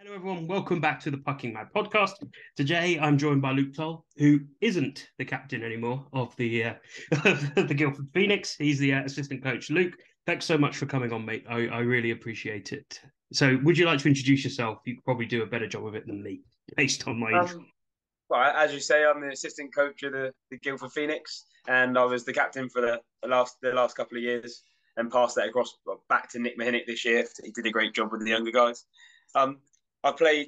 Hello, everyone. Welcome back to the Pucking Mad podcast. Today, I'm joined by Luke Tull, who isn't the captain anymore of the the Guildford Phoenix. He's the assistant coach. Luke, thanks so much for coming on, mate. I really appreciate it. So, would you like to introduce yourself? You could probably do a better job of it than me, based on my intro. Well, as you say, I'm the assistant coach of the Guildford Phoenix, and I was the captain for the last couple of years, and passed that across back to Nick Mahinick this year. He did a great job with the younger guys. I played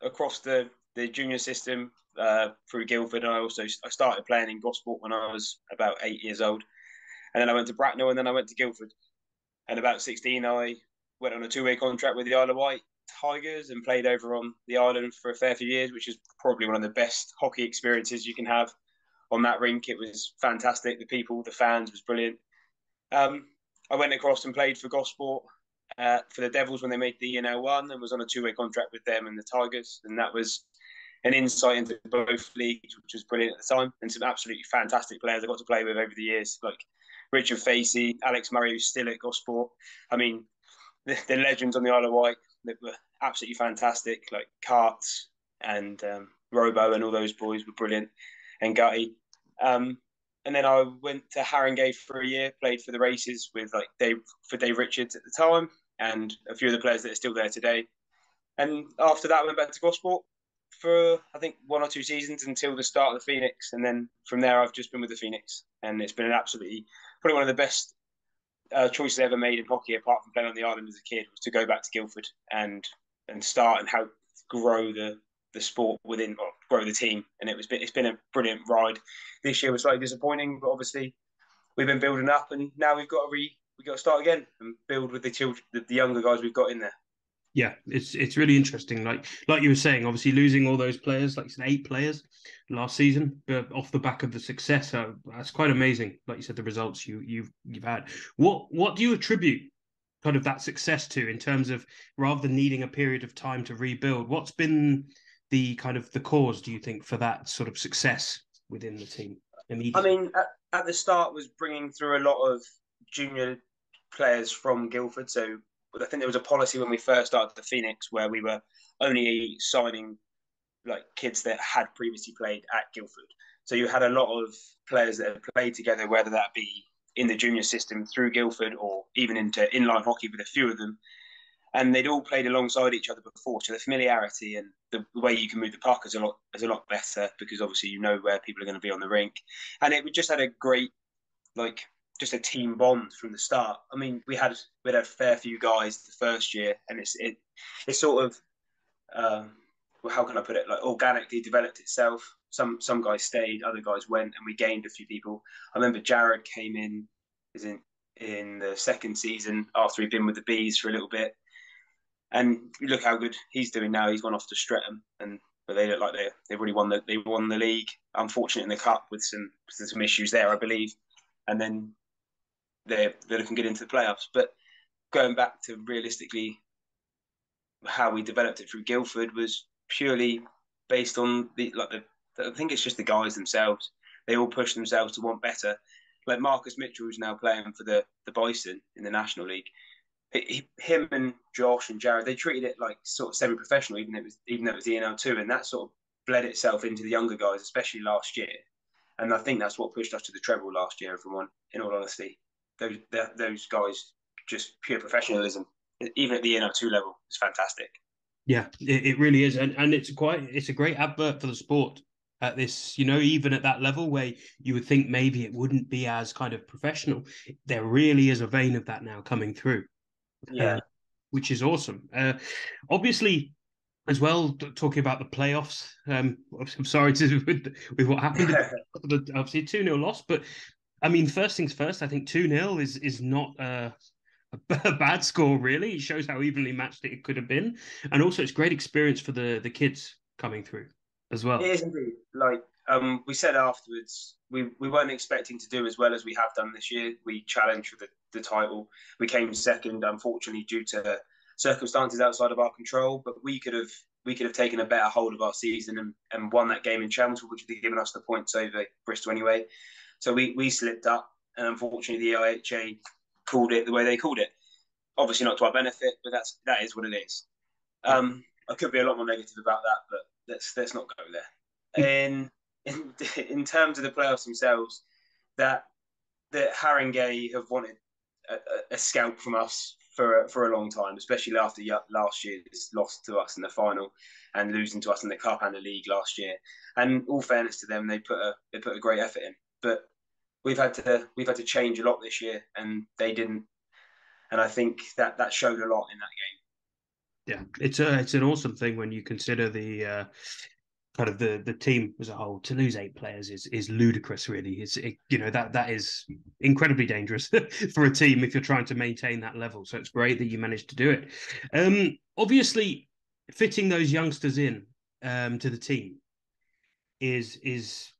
across the junior system through Guildford, and I started playing in Gosport when I was about 8 years old, and then I went to Bracknell, and then I went to Guildford. And about 16, I went on a two-way contract with the Isle of Wight Tigers and played over on the island for a fair few years, which is probably one of the best hockey experiences you can have on that rink. It was fantastic. The people, the fans was brilliant. I went across and played for Gosport for the Devils when they made the ENL1 and was on a two-way contract with them and the Tigers. And that was an insight into both leagues, which was brilliant at the time. And some absolutely fantastic players I got to play with over the years, like Richard Facey, Alex Murray, who's still at Gosport. I mean, the legends on the Isle of Wight that were absolutely fantastic, like Carts and Robo and all those boys were brilliant, and Gutty. And then I went to Haringey for a year, played for the races with Dave Richards at the time, and a few of the players that are still there today. And after that, I went back to Gosport for I think 1 or 2 seasons until the start of the Phoenix, and then from there I've just been with the Phoenix, and it's been probably one of the best choices I ever made in hockey, apart from playing on the island as a kid, was to go back to Guildford and start and help grow the sport within, or grow the team. And it's been a brilliant ride. This year was slightly disappointing, but obviously we've been building up, and now we've got to start again and build with the children, the younger guys we've got in there. Yeah, it's really interesting. Like you were saying, obviously losing all those players, like you said, 8 players last season, but off the back of the success, that's quite amazing. Like you said, the results you've had. What do you attribute kind of that success to, in terms of, rather than needing a period of time to rebuild? What's been the kind of the cause, do you think, for that sort of success within the team I immediately? mean, at the start was bringing through a lot of junior players from Guildford. So I think there was a policy when we first started the Phoenix where we were only signing like kids that had previously played at Guildford. So you had a lot of players that had played together, whether that be in the junior system through Guildford or even into inline hockey with a few of them. And they'd all played alongside each other before, so the familiarity and the way you can move the puck is a lot better, because obviously you know where people are going to be on the rink, and it just had a great, like, just a team bond from the start. I mean, we had a fair few guys the first year, and it's sort of well, how can I put it? Like, organically developed itself. Some guys stayed, other guys went, and we gained a few people. I remember Jared came in, is in the second season after he'd been with the Bees for a little bit, and look how good he's doing now. He's gone off to Streatham, but they look like they've already won the league. Unfortunately, in the cup with some issues there, I believe, and then they're looking good into the playoffs. But going back to realistically how we developed it through Guildford was purely based on I think it's just the guys themselves. They all push themselves to want better. Like Marcus Mitchell, who's now playing for the Bison in the National League. Him and Josh and Jared, they treated it like sort of semi-professional, even though it was the NL2, and that sort of bled itself into the younger guys, especially last year. And I think that's what pushed us to the treble last year. Everyone, in all honesty, those guys, just pure professionalism, even at the NL2 level, is fantastic. Yeah, it really is, and it's a great advert for the sport at this, even at that level where you would think maybe it wouldn't be as kind of professional. There really is a vein of that now coming through, Yeah, which is awesome. Obviously, as well, talking about the playoffs, I'm sorry with what happened. Obviously, 2-0 loss, but I mean, first things first, I think 2-0 is not a bad score, really. It shows how evenly matched it could have been. And also, it's great experience for the kids coming through as well. it is indeed. Like we said afterwards, we weren't expecting to do as well as we have done this year. We challenged for the title. We came second, unfortunately, due to circumstances outside of our control. But we could have taken a better hold of our season and won that game in Chelmsford, which would have given us the points over Bristol anyway. So we slipped up, and unfortunately, the IHA called it the way they called it. Obviously, not to our benefit, but that is what it is. I could be a lot more negative about that, but let's not go there. In terms of the playoffs themselves, that Haringey have wanted a scalp from us for a long time, especially after last year's loss to us in the final and losing to us in the cup and the league last year. And all fairness to them, they put a great effort in, but we've had to change a lot this year, and they didn't. And I think that showed a lot in that game. Yeah, it's an awesome thing when you consider the kind of the team as a whole. To lose 8 players is ludicrous, really. That is incredibly dangerous for a team if you're trying to maintain that level. So it's great that you managed to do it. Obviously, fitting those youngsters in to the team is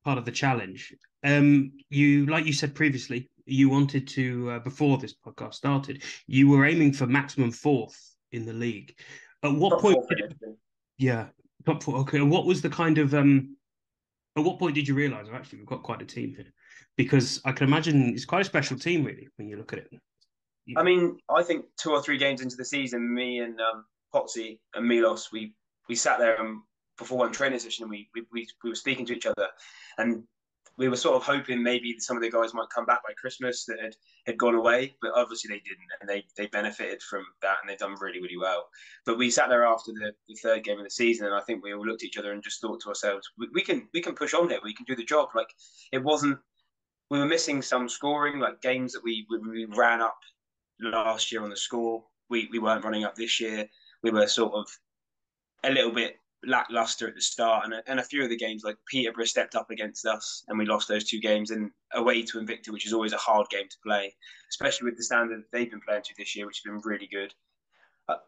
part of the challenge. You, like you said previously, you wanted to before this podcast started, you were aiming for maximum 4th in the league. At what Top point? 4 finish. Yeah, top 4. Okay, and what was the kind of at what point did you realise, oh, actually, we've got quite a team here? Because I can imagine it's quite a special team, really, when you look at it. I mean, I think 2 or 3 games into the season, me and Potsy and Milos, we sat there and before one training session, and we were speaking to each other, and we were sort of hoping maybe some of the guys might come back by Christmas that had gone away, but obviously they didn't, and they benefited from that, and they've done really, really well. But we sat there after the 3rd game of the season, and I think we all looked at each other and just thought to ourselves, we can push on here, we can do the job. Like, it wasn't, we were missing some scoring, like games that we ran up last year on the score. We weren't running up this year. We were sort of a little bit lackluster at the start, and a few of the games, like Peterborough stepped up against us and we lost those 2 games, and away to Invicta, which is always a hard game to play, especially with the standard they've been playing to this year, which has been really good.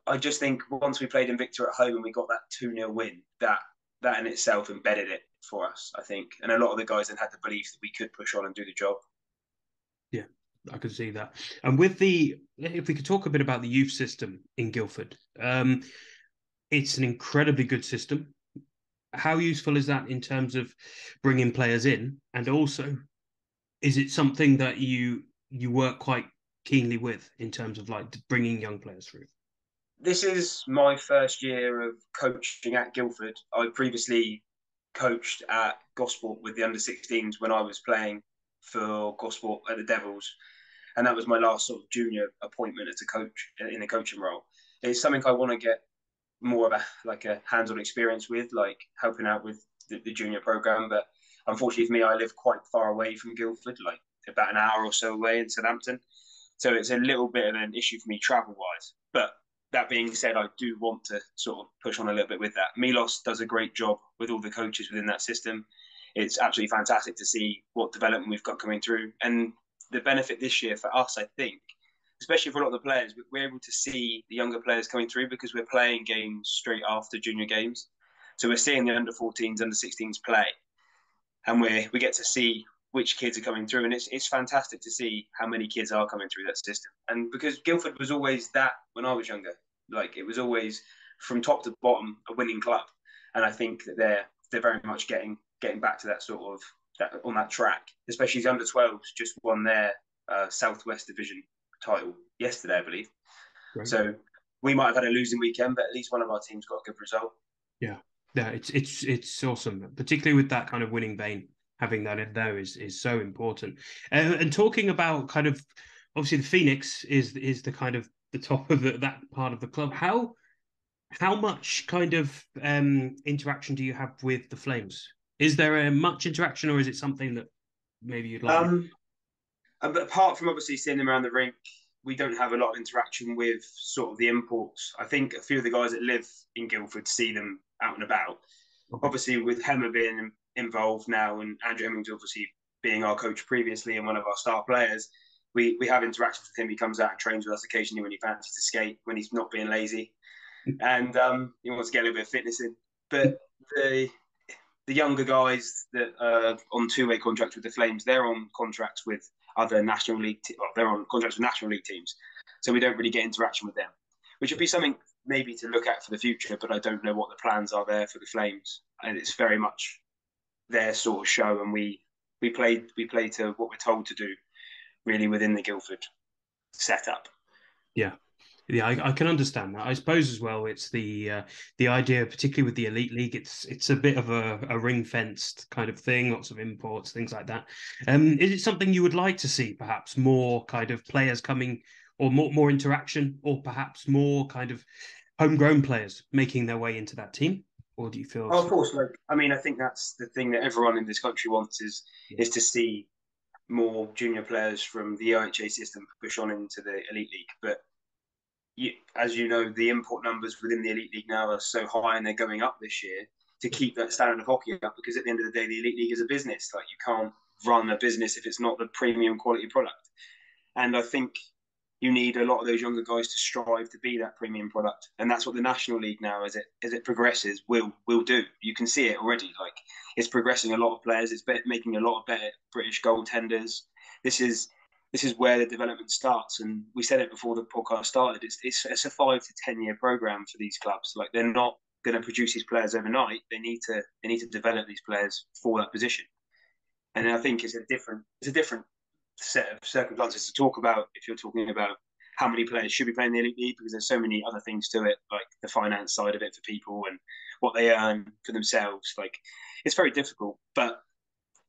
I just think once we played Invicta at home and we got that 2-0 win, that in itself embedded it for us, I think. And a lot of the guys then had the belief that we could push on and do the job. Yeah, I can see that. And if we could talk a bit about the youth system in Guildford, it's an incredibly good system. How useful is that in terms of bringing players in? And also, is it something that you work quite keenly with in terms of like bringing young players through? This is my first year of coaching at Guildford. I previously coached at Gosport with the under-16s when I was playing for Gosport at the Devils, and that was my last sort of junior appointment as a coach in a coaching role. It's something I want to get more of a hands-on experience with, like helping out with the junior program. But unfortunately for me, I live quite far away from Guildford, like about an hour or so away in Southampton. So it's a little bit of an issue for me travel-wise. But that being said, I do want to sort of push on a little bit with that. Milos does a great job with all the coaches within that system. It's absolutely fantastic to see what development we've got coming through. And the benefit this year for us, I think, especially for a lot of the players, we're able to see the younger players coming through because we're playing games straight after junior games. So we're seeing the under-14s, under-16s play, and we get to see which kids are coming through. And it's fantastic to see how many kids are coming through that system. And because Guildford was always that when I was younger, like it was always from top to bottom a winning club. And I think that they're very much getting back to that sort of on that track, especially the under-12s just won their Southwest Division title yesterday, I believe. Right. So we might have had a losing weekend, but at least one of our teams got a good result. Yeah, it's awesome, particularly with that kind of winning vein. Having that in there is so important. And talking about kind of obviously the Phoenix is the kind of the top of that part of the club. How much kind of interaction do you have with the Flames? Is there much interaction, or is it something that maybe you'd like? But apart from obviously seeing them around the rink, we don't have a lot of interaction with sort of the imports. I think a few of the guys that live in Guildford see them out and about. Okay. Obviously, with Hemmer being involved now and Andrew Hemmings obviously being our coach previously and one of our star players, we have interactions with him. He comes out and trains with us occasionally when he fancies to skate, when he's not being lazy. And he wants to get a little bit of fitness in. But the younger guys that are on 2-way contracts with the Flames, they're on contracts with other National League, they're on contracts with National League teams. So we don't really get interaction with them, which would be something maybe to look at for the future, but I don't know what the plans are there for the Flames. And it's very much their sort of show, and we play to what we're told to do, really, within the Guildford setup. Yeah. Yeah, I can understand that. I suppose as well, it's the idea, particularly with the elite league, it's a bit of a ring fenced kind of thing, lots of imports, things like that. Is it something you would like to see, perhaps more kind of players coming, or more interaction, or perhaps more kind of homegrown players making their way into that team? Or do you feel Oh, it's of course, like I mean, I think that's the thing that everyone in this country wants yeah, is to see more junior players from the OHA system push on into the elite league. But as you know, the import numbers within the elite league now are so high, and they're going up this year to keep that standard of hockey up. Because at the end of the day, the elite league is a business. Like you can't run a business if it's not the premium quality product. And I think you need a lot of those younger guys to strive to be that premium product, and that's what the National League now, as it progresses, will do. You can see it already. Like it's progressing a lot of players. It's making a lot of better British goaltenders. This is this is where the development starts, and we said it before the podcast started. It's a 5 to 10 year program for these clubs. Like they're not going to produce these players overnight. They need to develop these players for that position, and I think it's a different set of circumstances to talk about if you're talking about how many players should be playing the elite league, because there's so many other things to it, like the finance side of it for people and what they earn for themselves. Like it's very difficult, but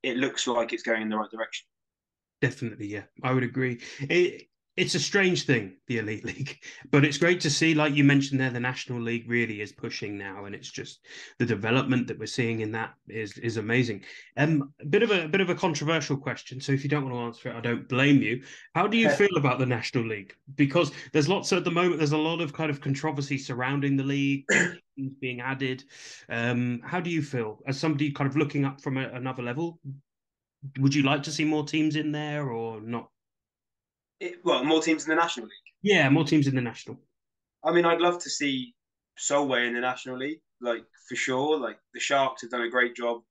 it looks like it's going in the right direction. definitely, yeah, I would agree. It's a strange thing, the Elite League, but it's great to see, like you mentioned there, the National League really is pushing now, and it's just the development that we're seeing in that is amazing. A bit of a controversial question, so if you don't want to answer it, I don't blame you. How do you feel about the National League? Because there's lots at the moment. There's a lot of kind of controversy surrounding the league, big teams being added. How do you feel as somebody kind of looking up from another level? Would you like to see more teams in there or not? Well, more teams in the National League. Yeah, more teams in the national. I mean, I'd love to see Solway in the National League, like for sure. Like the Sharks have done a great job,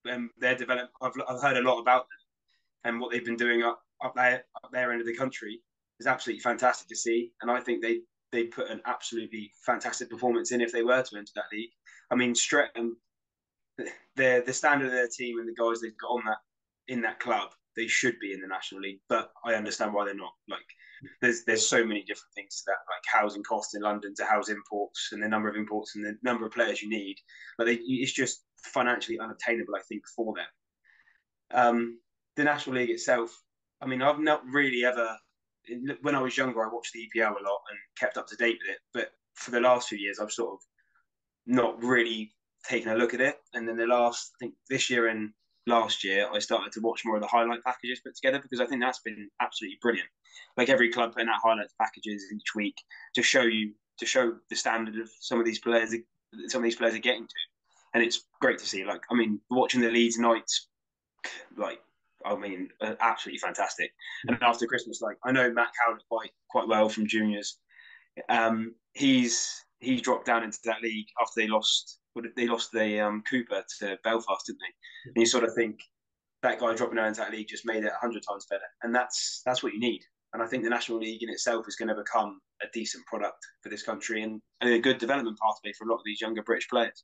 and they're developed. I've heard a lot about them and what they've been doing up their end of the country is absolutely fantastic to see. And I think they put an absolutely fantastic performance in if they were to enter that league. I mean, Streatham, the standard of their team and the guys they've got on that in that club, they should be in the National League. But I understand why they're not. Like, there's so many different things to that, like housing costs in London to house imports and the number of imports and the number of players you need. But it's just financially unobtainable, I think, for them. The National League itself, I mean, I've not really ever. When I was younger, I watched the EPL a lot and kept up to date with it. But for the last few years, I've sort of not really taken a look at it. And then I think this year and last year, I started to watch more of the highlight packages put together, because I think that's been absolutely brilliant. Like every club putting out highlights packages each week to show the standard of some of these players are getting to, and it's great to see. Like I mean, watching the Leeds Knights, like I mean, absolutely fantastic. And after Christmas, like I know Matt Cowlett quite well from juniors. He's dropped down into that league after they lost the Cooper to Belfast, didn't they? And you sort of think that guy dropping down into that league just made it 100 times better, and that's what you need. And I think the National League in itself is going to become a decent product for this country and a good development pathway for a lot of these younger British players.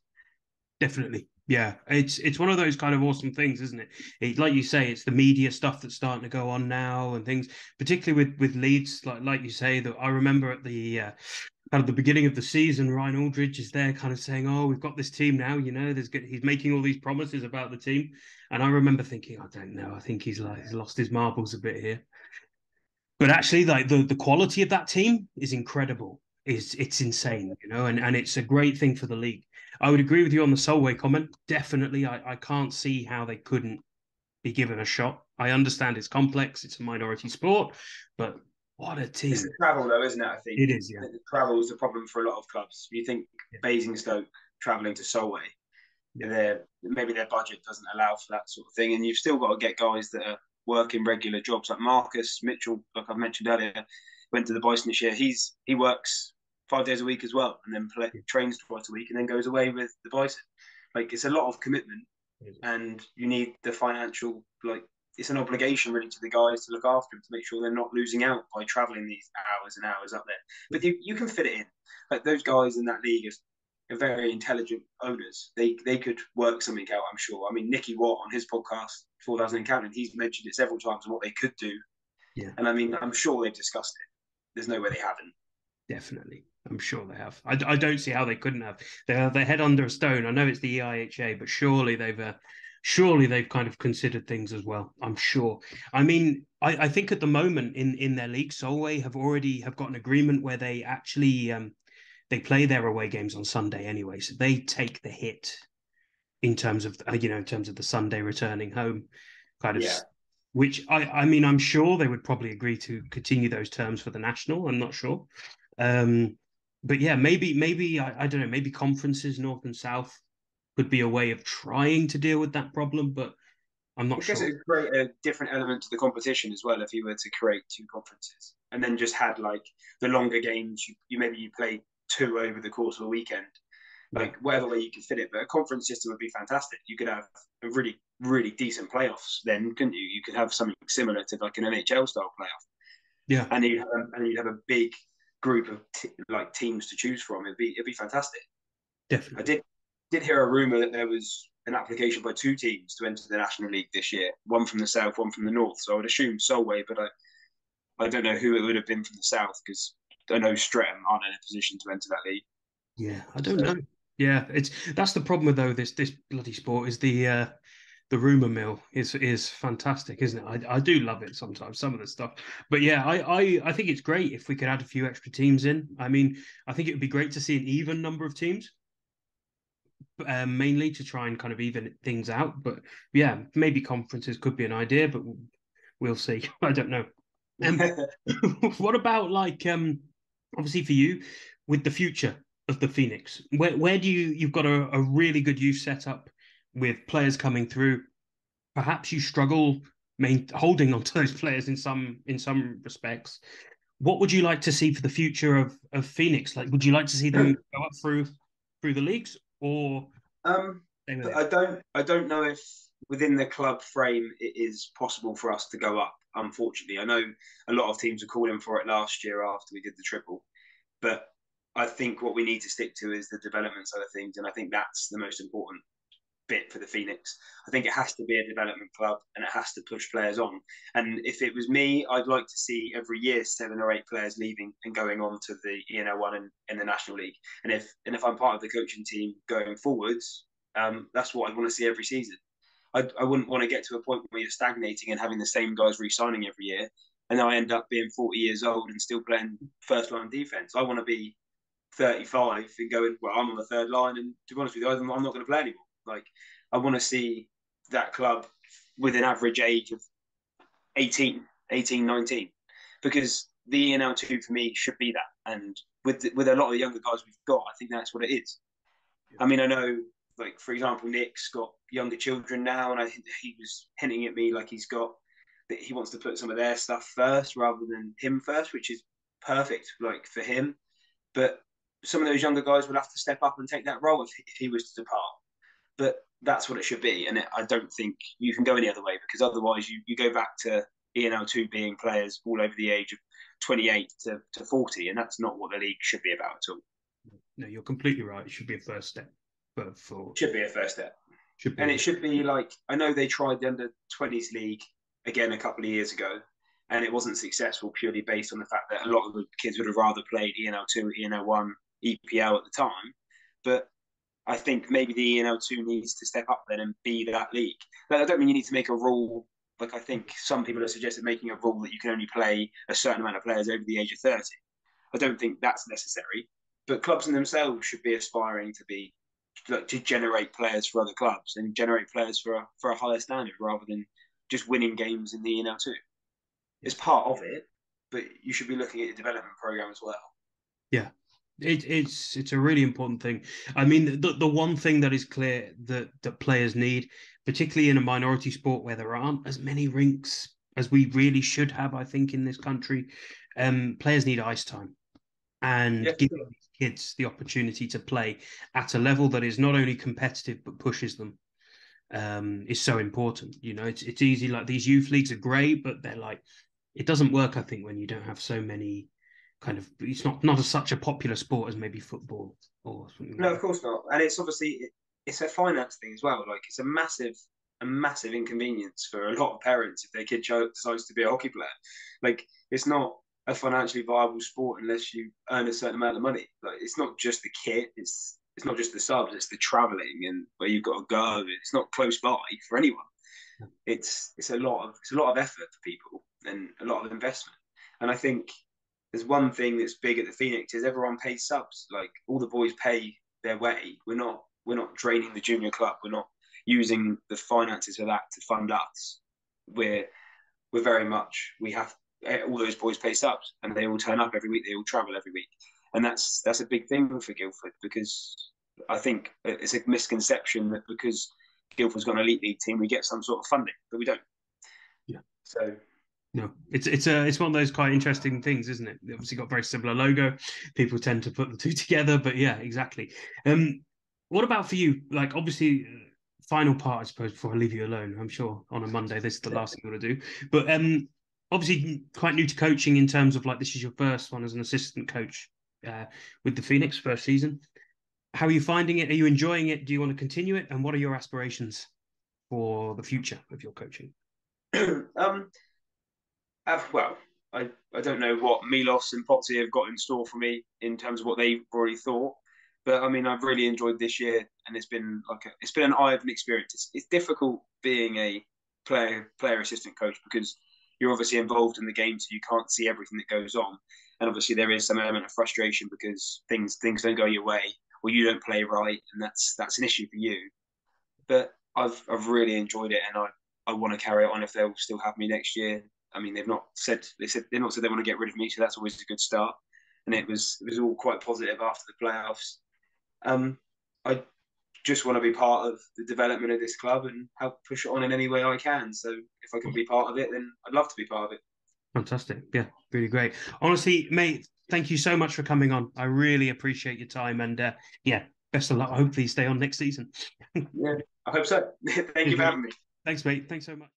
Definitely. Yeah. It's one of those kind of awesome things, isn't it? Like you say, it's the media stuff that's starting to go on now and things, particularly with Leeds, like you say, that I remember at the kind of the beginning of the season, Ryan Aldridge is there kind of saying, "Oh, we've got this team now, there's good." He's making all these promises about the team. And I remember thinking, I don't know, I think he's lost his marbles a bit here. But actually, like the quality of that team is incredible. It's insane, and it's a great thing for the league. I would agree with you on the Solway comment. Definitely, I can't see how they couldn't be given a shot. I understand it's complex, it's a minority sport, but what a It's team. the travel, though, isn't it? I think It is, yeah. the travel is the problem for a lot of clubs. You think Yeah. Basingstoke travelling to Solway, Yeah. maybe their budget doesn't allow for that sort of thing, and you've still got to get guys that are working regular jobs, like Marcus Mitchell, like I mentioned earlier, went to the Bison this year. He works 5 days a week as well, and then trains twice a week, and then goes away with the Bison. Like it's a lot of commitment, and you need the financial, like it's an obligation really to the guys to look after them, to make sure they're not losing out by traveling these hours and hours up there. But you can fit it in. Like those guys in that league are very intelligent owners. They could work something out, I'm sure. I mean, Nicky Watt on his podcast, 4,000 and Counting, he's mentioned it several times and what they could do. Yeah. And I mean, I'm sure they've discussed it. There's no way they haven't. Definitely. I'm sure they have. I don't see how they couldn't have. They have their head under a stone. I know it's the EIHA, but surely they've kind of considered things as well. I'm sure. I mean, I think at the moment in their league, Solway have got an agreement where they actually they play their away games on Sunday anyway, so they take the hit in terms of in terms of the Sunday returning home kind of. Yeah. Which I mean, I'm sure they would probably agree to continue those terms for the national. I'm not sure. Um, but yeah, maybe I don't know, maybe conferences north and south could be a way of trying to deal with that problem, but I'm I not guess sure. it would create a different element to the competition as well if you were to create two conferences and then just had like the longer games. You maybe you play two over the course of a weekend, Yeah, like whatever way you could fit it. But a conference system would be fantastic. You could have a really decent playoffs. Then, couldn't you? You could have something similar to like an NHL style playoff, yeah, and you'd have a big group of like teams to choose from. It'd be fantastic. I definitely. did hear a rumor that there was an application by two teams to enter the National League this year, one from the south, one from the north. So I would assume Solway, but I don't know who it would have been from the south because I know Streatham aren't in a position to enter that league. Yeah, I don't So know. Yeah, that's the problem with though this bloody sport is the rumor mill is fantastic, isn't it? I do love it sometimes, some of the stuff. But yeah, I think it's great if we could add a few extra teams in. I mean, I think it would be great to see an even number of teams, mainly to try and kind of even things out. But yeah, maybe conferences could be an idea, but we'll see. I don't know. Um, what about like obviously for you with the future of the Phoenix? Where do you've got a really good youth setup with players coming through? Perhaps you struggle holding on to those players in some respects. What would you like to see for the future of Phoenix? Like, would you like to see them go up through the leagues or um, stay where they but are? I don't know if within the club frame it is possible for us to go up. Unfortunately, I know a lot of teams were calling for it last year after we did the triple, but I think what we need to stick to is the development side of things, and I think that's the most important bit for the Phoenix. I think it has to be a development club and it has to push players on. And if it was me, I'd like to see every year 7 or 8 players leaving and going on to the ENL1 and the National League. And if I'm part of the coaching team going forwards, that's what I want to see every season. I wouldn't want to get to a point where you're stagnating and having the same guys re-signing every year, and then I end up being 40 years old and still playing first line defense. I want to be 35 and going, well, I'm on the third line, and to be honest with you, I'm not going to play anymore. Like, I want to see that club with an average age of 18, 19, because the ENL2 for me should be that. And with a lot of the younger guys we've got, I think that's what it is. I mean, I know, like, for example, Nick's got younger children now, and I think he was hinting at me like that he wants to put some of their stuff first rather than him first, which is perfect, like, for him. But some of those younger guys will have to step up and take that role if he was to depart. But that's what it should be. And I don't think you can go any other way, because otherwise you go back to ENL2 being players all over the age of 28 to 40. And that's not what the league should be about at all. No, you're completely right. It should be a first step, but for Should be a first step. should And be it should be like, I know they tried the under 20s league again a couple of years ago, and it wasn't successful purely based on the fact that a lot of the kids would have rather played ENL2, ENL1, EPL at the time. But I think maybe the ENL2 needs to step up then and be that league. But I don't mean you need to make a rule. Like, I think some people have suggested making a rule that you can only play a certain amount of players over the age of 30. I don't think that's necessary. But clubs in themselves should be aspiring to be, like, to generate players for other clubs and generate players for a higher standard rather than just winning games in the ENL2. It's yes. part of it, but you should be looking at your development program as well. Yeah, it's a really important thing. I mean, the one thing that is clear that players need, particularly in a minority sport where there aren't as many rinks as we really should have, I think, in this country, players need ice time, and Yes, giving these kids the opportunity to play at a level that is not only competitive but pushes them is so important. You know, it's easy, like these youth leagues are great, but they're like it doesn't work, I think, when you don't have so many kind of it's not such a popular sport as maybe football or something no, like of that. course not. And it's obviously it's a finance thing as well. Like, it's a massive inconvenience for a lot of parents if their kid decides to be a hockey player. Like, it's not. a financially viable sport unless you earn a certain amount of money. Like, it's not just the kit, it's not just the subs, it's the travelling and where you've got to go. It's not close by for anyone. It's a lot of effort for people and a lot of investment. And I think there's one thing that's big at the Phoenix is everyone pays subs. Like, all the boys pay their way. We're not draining the junior club. We're not using the finances of that to fund us. We're very much, we have all those boys pay subs and they all turn up every week. They all travel every week, and that's a big thing for Guildford, because I think it's a misconception that because Guildford's got an elite league team, we get some sort of funding, but we don't. Yeah. So no, it's one of those quite interesting things, isn't it? They obviously got a very similar logo. People tend to put the two together, but yeah, exactly. What about for you? Like, obviously, final part, I suppose, before I leave you alone. I'm sure on a Monday, this is the last thing you want to do. But obviously, quite new to coaching in terms of, like, this is your first one as an assistant coach with the Phoenix, first season. How are you finding it? Are you enjoying it? Do you want to continue it? And what are your aspirations for the future of your coaching? well, I don't know what Milos and Potsy have got in store for me in terms of what they've already thought, but I mean, I've really enjoyed this year, and it's been an eye-opening experience. It's difficult being a player assistant coach because you're obviously involved in the game, so you can't see everything that goes on, and obviously there is some element of frustration because things don't go your way or you don't play right, and that's an issue for you. But I've really enjoyed it, and I want to carry it on if they'll still have me next year. I mean, they've not said they want to get rid of me, so that's always a good start. And it was all quite positive after the playoffs. I just want to be part of the development of this club and help push it on in any way I can. So if I can be part of it, then I'd love to be part of it. Fantastic. Yeah, really great. Honestly, mate, thank you so much for coming on. I really appreciate your time, and yeah, best of luck. Hopefully you stay on next season. Yeah, I hope so. Thank you for having me. Thanks, mate. Thanks so much.